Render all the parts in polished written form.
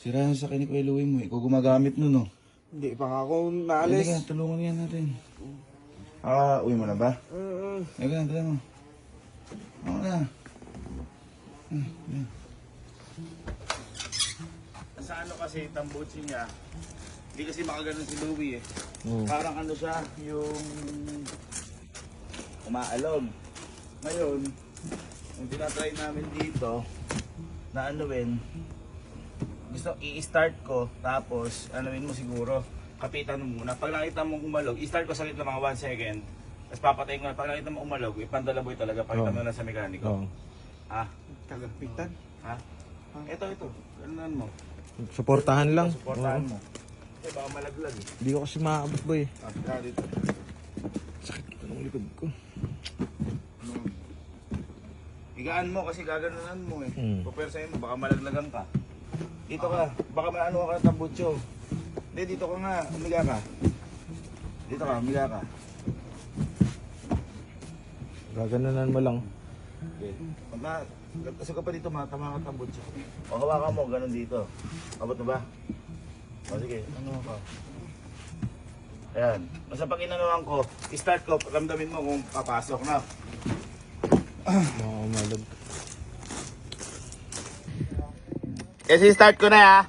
Sira na sa kinik Kuya Louie mo. Ikaw gumagamit nun, no? Hindi pa nga ako Halika, naalis. tulungan yan natin. Uwi mo na ba? Halika na, tala mo. Ako na. Sa ano kasi, tambuchi niya, hindi kasi makaganon si Louie eh. Parang ano siya, yung umaalog. Ngayon, yung tinatry namin dito, na anuin, gusto i-start ko, tapos anuin mo siguro, kapitan mo muna. Pag nakita mo umalog, i-start ko saglit lang mga 1 second, tapos papatayin ko na. Pag nakita mo umalog, ipandalaboy talaga, pakita mo na sa mekaniko. Ha? Kagapitan. Ha? Ito. Ganunan mo. Suportahan lang. Suportahan mo. Kasi baka malaglag eh. Hindi ko kasi maabot boy. Tara dito. Sakit ito ng likod ko. Higaan mo kasi gaganunan mo eh. Pupersahin mo, baka malaglagan ka. Dito ka, baka maano ka ng tambutso. Hindi, dito ka nga, umiga ka. Dito ka, umiga ka. Gaganunan mo lang. Okay. Kasi ka pa dito, tama ka tambutso. O hawakan mo, ganun dito. Abot mo ba? O sige, ano ka? Ayan. Basta pag inanuhan ko, i-start ko, ramdamin mo kung papasok na. Makamalog. Kasi start ko na ha.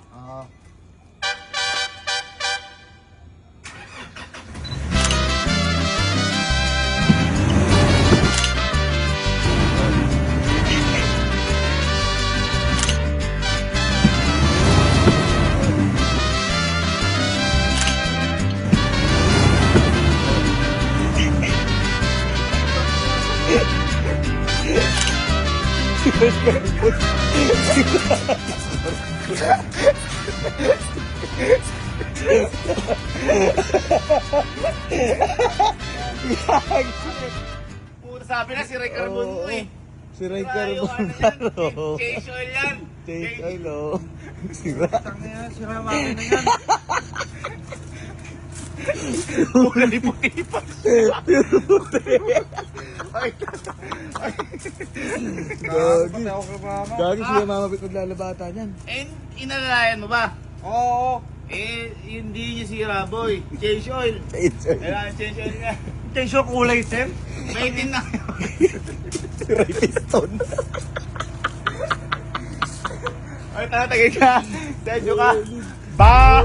Puro sabi na si Ray Carbon mo eh. Si Ray Carbon. Change oil yan. Change oil oh. Sira. Sira makina yan. Pura lipat-lipat. Gagi. Pati ako kay mama. Gagi siya mamabit ng lalabata niyan. Eh, inalalayan mo ba? Oo. Eh, hindi niya sira boy. Change oil. Change oil. Kailangan change oil nga. Tension kulay, Tem. Maintin na. Si Ray Piston. Ay, tatagay ka. Sedyo ka. Ba!